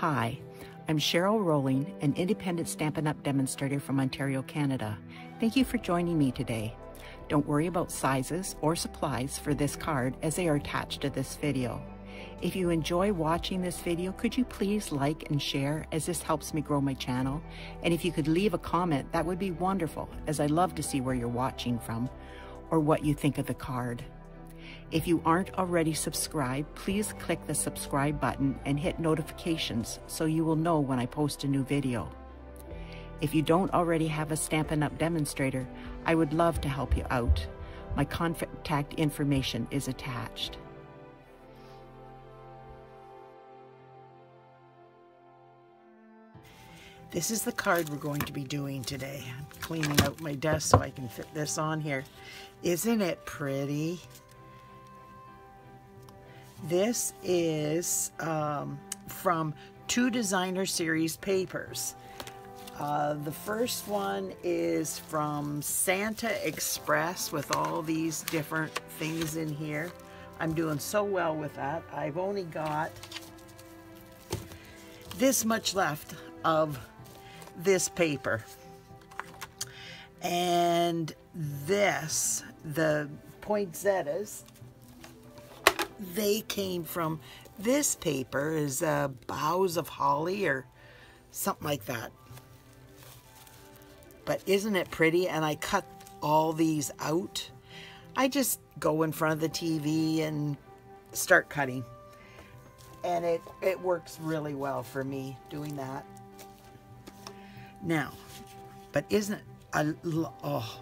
Hi, I'm Cheryl Rowling, an independent Stampin' Up! Demonstrator from Ontario, Canada. Thank you for joining me today. Don't worry about sizes or supplies for this card as they are attached to this video. If you enjoy watching this video, could you please like and share as this helps me grow my channel? And if you could leave a comment, that would be wonderful, as I love to see where you're watching from or what you think of the card. If you aren't already subscribed, please click the subscribe button and hit notifications so you will know when I post a new video. If you don't already have a Stampin' Up! Demonstrator, I would love to help you out. My contact information is attached. This is the card we're going to be doing today. I'm cleaning out my desk so I can fit this on here. Isn't it pretty? This is from 2 designer series papers. The first one is from Santa Express with all these different things in here. I'm doing so well with that. I've only got this much left of this paper. And this, the poinsettias, they came from this paper, is Boughs of Holly or something like that. But isn't it pretty? And I cut all these out. I just go in front of the TV and start cutting. And it works really well for me doing that. Now, but isn't it oh,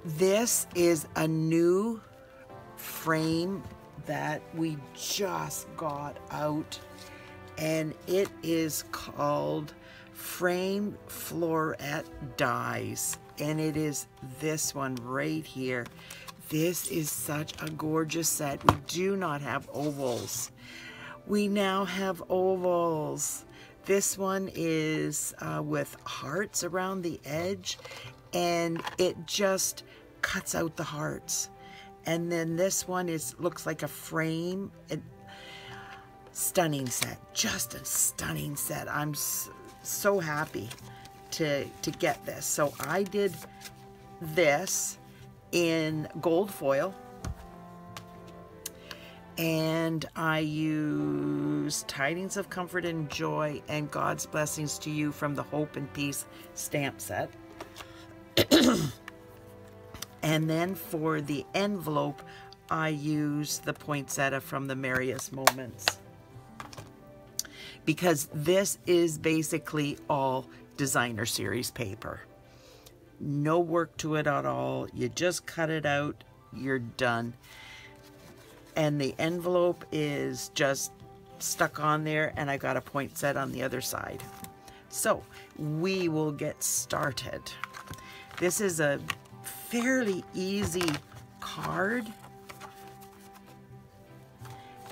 this is a new frame that we just got out, and it is called Frame Floret Dies, and it is this one right here. This is such a gorgeous set. We do not have ovals. We now have ovals. This one is with hearts around the edge, and it just cuts out the hearts. And then this one looks like a frame. Stunning set, just a stunning set. I'm so happy to get this. So I did this in gold foil, and I used Tidings of Comfort and Joy and God's Blessings to You from the Hope and Peace stamp set. And then for the envelope, I used the poinsettia from the Merriest Moments, because this is basically all designer series paper. No work to it at all. You just cut it out, you're done. And the envelope is just stuck on there, and I got a poinsettia on the other side. So we will get started. This is a fairly easy card,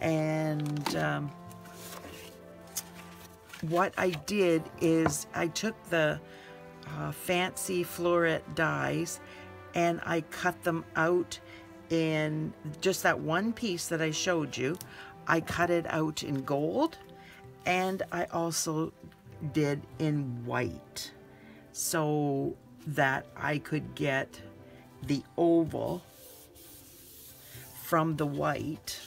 and what I did is I took the fancy Floret dies and I cut them out in just that one piece that I showed you. I cut it out in gold, and I also did in white so that I could get the oval from the white,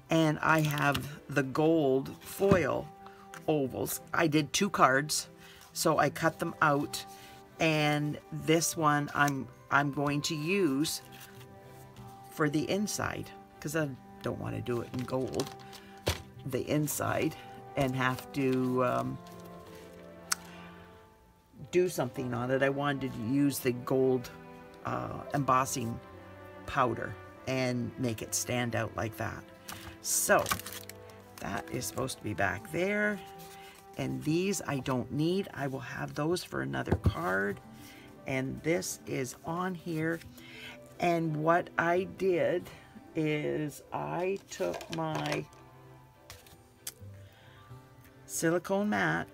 and I have the gold foil ovals. I did 2 cards, so I cut them out, and this one I'm going to use for the inside, because I don't want to do it in gold, the inside, and have to do something on it. I wanted to use the gold embossing powder and make it stand out like that. So that is supposed to be back there, and these I don't need. I will have those for another card, and this is on here. And what I did is I took my silicone mat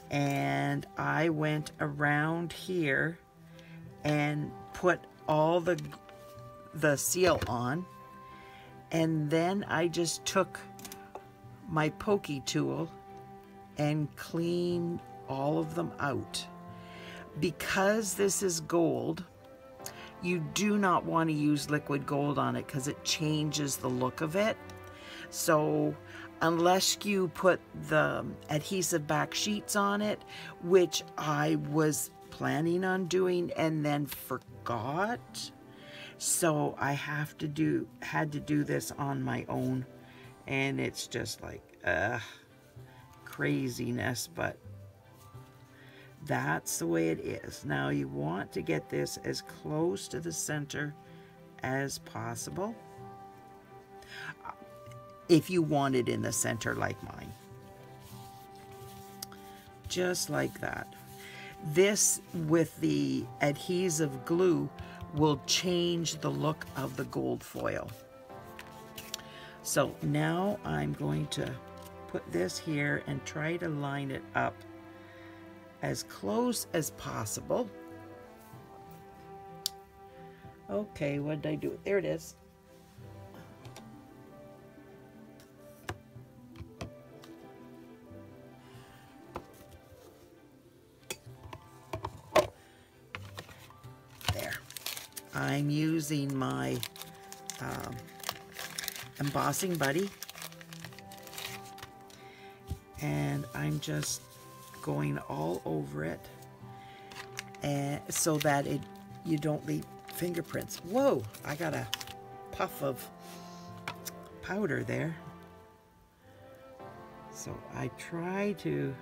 and I went around here and put all the seal on, And then I just took my pokey tool and cleaned all of them out. Because this is gold, you do not want to use liquid gold on it because it changes the look of it. So unless you put the adhesive back sheets on it, which I was planning on doing and then forgot, so I had to do this on my own, and it's just like craziness, but that's the way it is. Now you want to get this as close to the center as possible, if you want it in the center like mine. Just like that. This with the adhesive glue will change the look of the gold foil. So now I'm going to put this here and try to line it up as close as possible. Okay, what did I do? There it is. There. I'm using my embossing buddy, and I'm just going all over it, and so that you don't leave fingerprints. Whoa, I got a puff of powder there. So I try to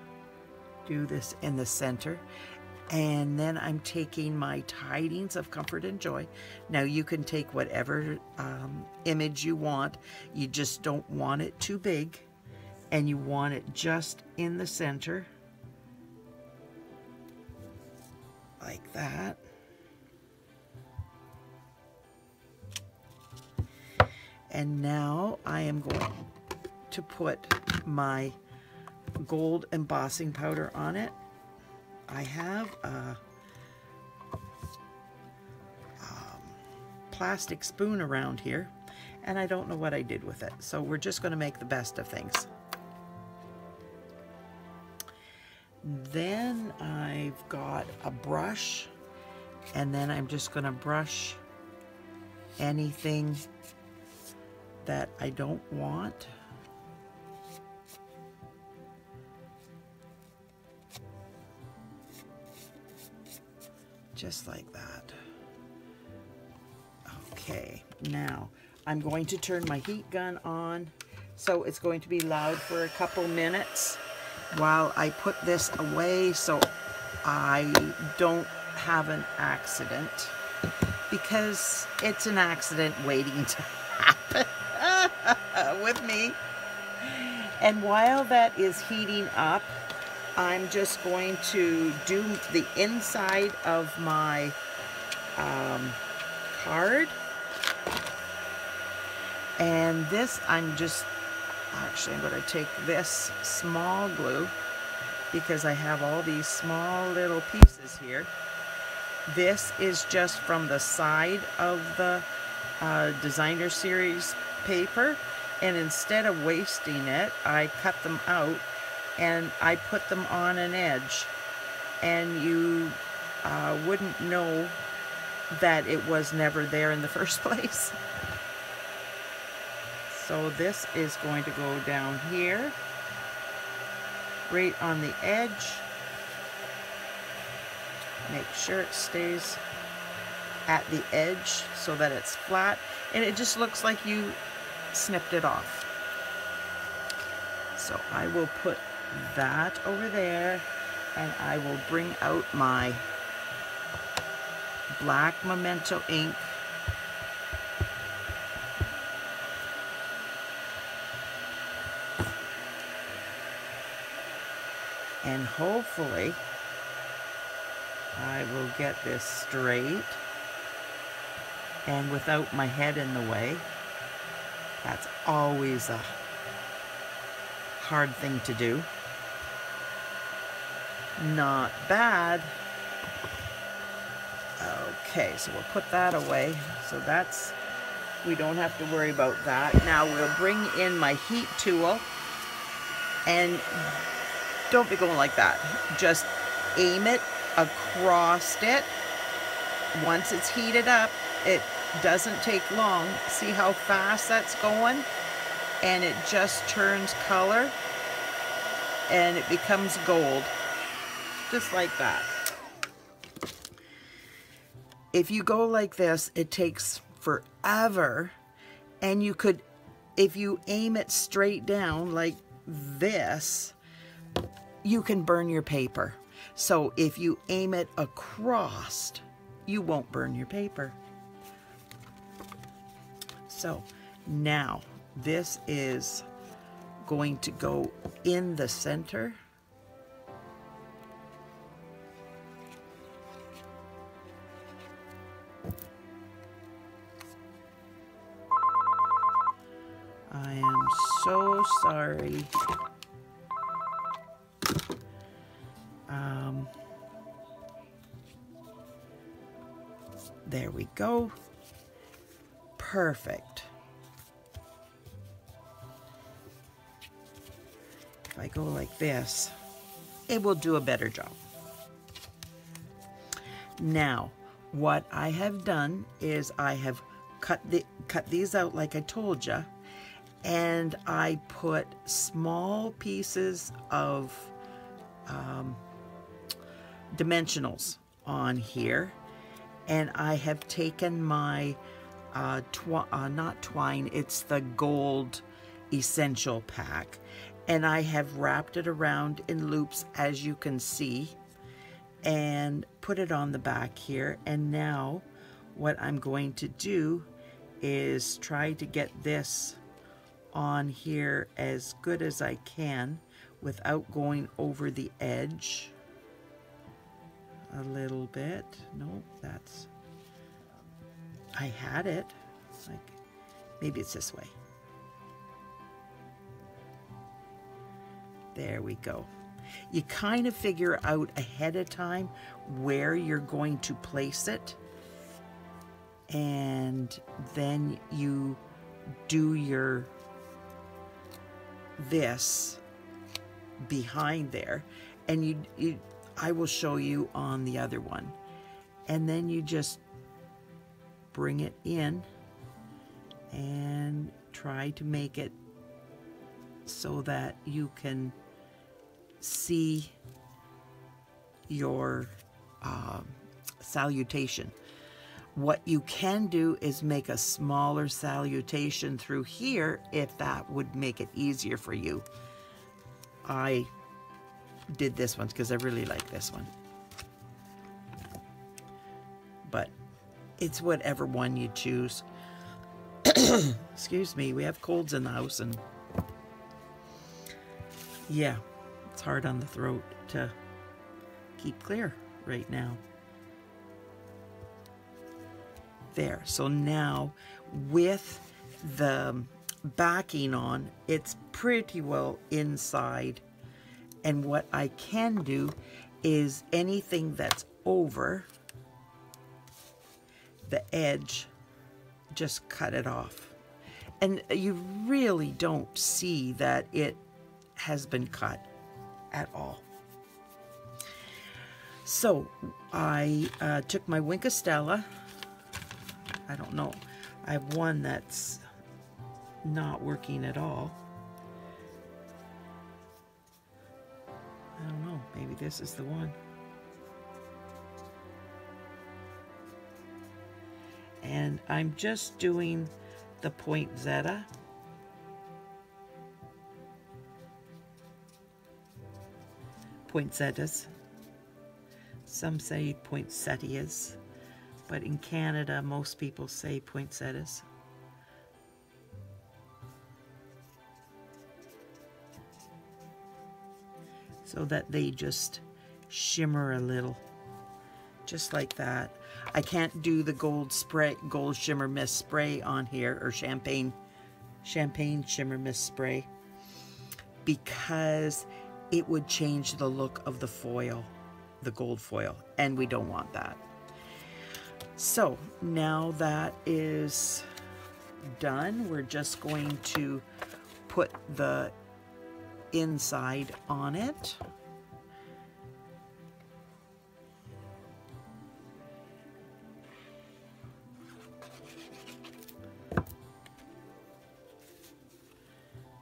do this in the center, and then I'm taking my Tidings of Comfort and Joy. Now you can take whatever image you want. You just don't want it too big, and you want it just in the center, like that. And now I am going to put my gold embossing powder on it. I have a plastic spoon around here, and I don't know what I did with it, so we're just going to make the best of things. Then I've got a brush, and then I'm just going to brush anything that I don't want. Just like that. Okay, now I'm going to turn my heat gun on, so it's going to be loud for a couple minutes while I put this away so I don't have an accident, because it's an accident waiting to happen with me. And while that is heating up, I'm just going to do the inside of my card. And this, I'm going to take this small glue, because I have all these small little pieces here. This is just from the side of the designer series paper, and instead of wasting it, I cut them out and I put them on an edge, and you wouldn't know that it was never there in the first place. So this is going to go down here, right on the edge. Make sure it stays at the edge so that it's flat, and it just looks like you snipped it off. So I will put that over there, and I will bring out my black Memento ink. And hopefully I will get this straight and without my head in the way. That's always a hard thing to do. Not bad. Okay, so we'll put that away. So that's We don't have to worry about that. Now we'll bring in my heat tool, and don't be going like that. Just aim it across it. Once it's heated up, it doesn't take long. See how fast that's going? And it just turns color and it becomes gold. Just like that. If you go like this, it takes forever. And you could, if you aim it straight down like this, you can burn your paper. So if you aim it across, you won't burn your paper. So now this is going to go in the center. I am so sorry. There we go. Perfect. If I go like this, it will do a better job. Now, what I have done is I have cut these out like I told you, and I put small pieces of dimensionals on here, and I have taken my not twine, it's the gold essential pack, and I have wrapped it around in loops, as you can see, and put it on the back here. And now what I'm going to do is try to get this on here as good as I can without going over the edge a little bit. No, that's, I had it, like, maybe it's this way. There we go. You kind of figure out ahead of time where you're going to place it, and then you do your this behind there, and I will show you on the other one, and then you just bring it in and try to make it so that you can see your salutation. What you can do is make a smaller salutation through here if that would make it easier for you. I did this one because I really like this one, but it's whatever one you choose. Excuse me, we have colds in the house, and yeah, it's hard on the throat to keep clear right now. There, so now with the backing on, it's pretty well inside, and what I can do is anything that's over the edge, just cut it off, and you really don't see that it has been cut at all. So I took my Winkostella. I don't know, I have one that's not working at all. I don't know, maybe this is the one. And I'm just doing the Poinsettia. Poinsettias. Some say poinsettias, but in Canada, most people say poinsettias. So that they just shimmer a little, just like that. I can't do the gold shimmer mist spray on here, or champagne shimmer mist spray, because it would change the look of the foil, the gold foil, and we don't want that. So now that is done. We're just going to put the inside on it.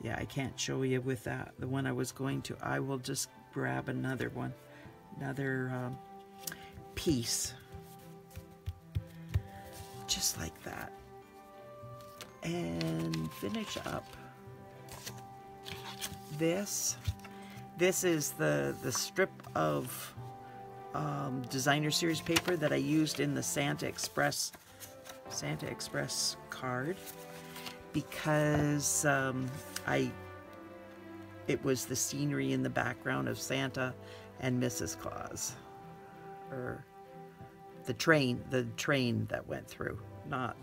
Yeah, I can't show you with that, the one I was going to. I will just grab another one, another piece, just like that, and finish up this. This is the strip of designer series paper that I used in the Santa Express card, because it was the scenery in the background of Santa and Mrs. Claus, or the train that went through, not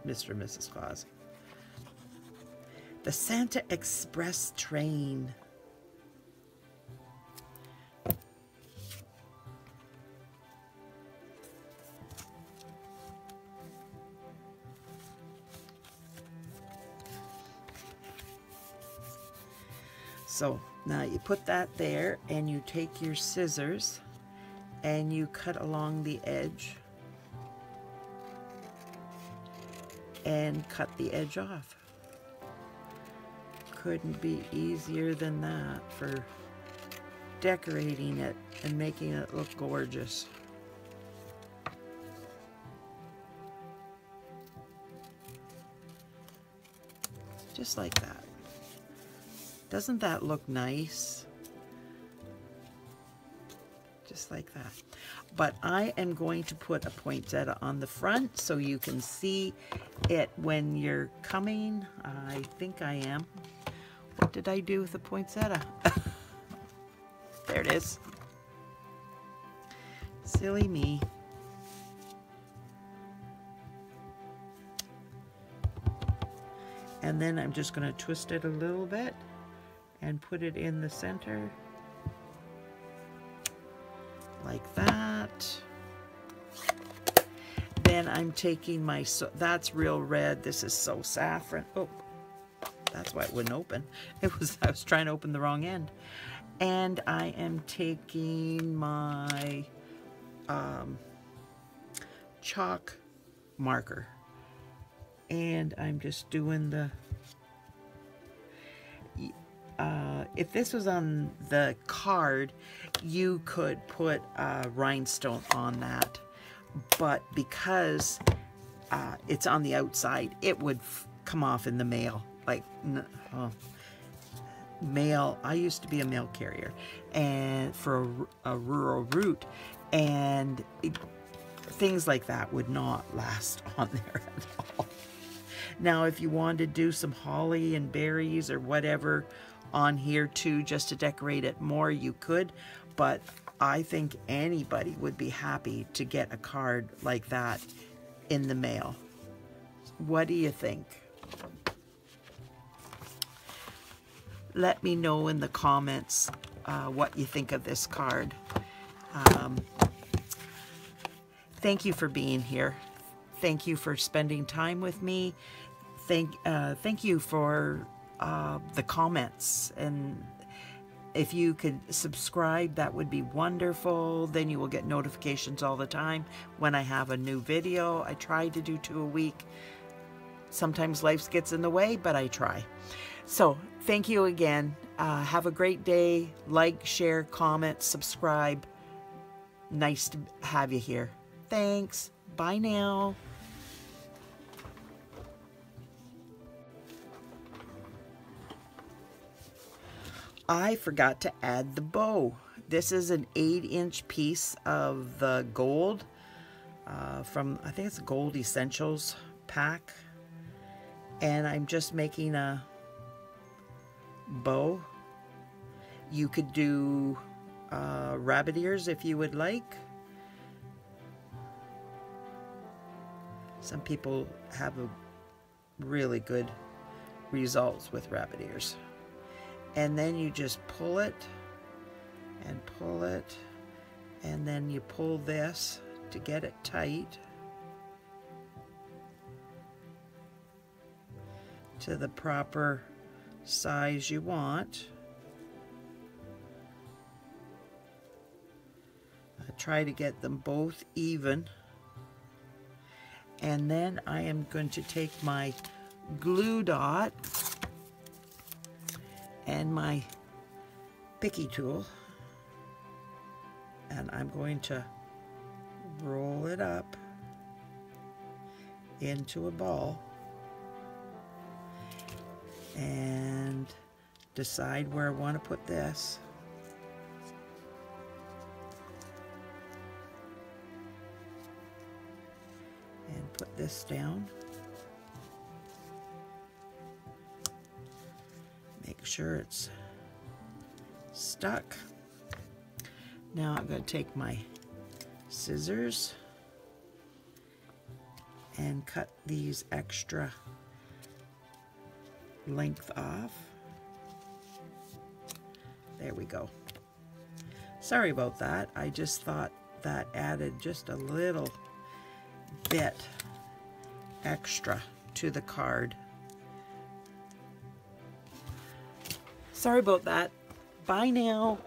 Mr. and Mrs. Claus. The Santa Express train. So now you put that there, and you take your scissors and you cut along the edge and cut the edge off. Couldn't be easier than that for decorating it and making it look gorgeous. Just like that. Doesn't that look nice? Just like that. But I am going to put a poinsettia on the front so you can see it when you're coming. I think I am. What did I do with the poinsettia? There it is. Silly me. And then I'm just going to twist it a little bit and put it in the center like that. Then I'm taking my, that's real red, this is so saffron. Oh, that's why it wouldn't open. I was trying to open the wrong end. And I am taking my chalk marker, and I'm just doing the, if this was on the card, you could put a rhinestone on that, but because it's on the outside, it would come off in the mail. Like, mail, I used to be a mail carrier and for a rural route, and things like that would not last on there at all. Now, if you wanted to do some holly and berries or whatever on here too, just to decorate it more, you could, but I think anybody would be happy to get a card like that in the mail. What do you think? Let me know in the comments what you think of this card. Thank you for being here. Thank you for spending time with me. Thank you for the comments, and if you could subscribe, that would be wonderful. Then you will get notifications all the time when I have a new video. I try to do 2 a week. Sometimes life gets in the way, but I try. So thank you again. Have a great day. Like, share, comment, subscribe. Nice to have you here. Thanks. Bye now. I forgot to add the bow. This is an 8-inch piece of the gold from, I think it's a Gold Essentials pack. And I'm just making a bow. You could do rabbit ears if you would like. Some people have a really good results with rabbit ears. And then you just pull it, and then you pull this to get it tight. to the proper size you want. I try to get them both even. And then I am going to take my glue dot and my picky tool, and I'm going to roll it up into a ball and decide where I want to put this. And put this down. Make sure it's stuck. Now I'm going to take my scissors and cut these extra length off. There we go. Sorry about that. I just thought that added just a little bit extra to the card. Sorry about that. Bye now.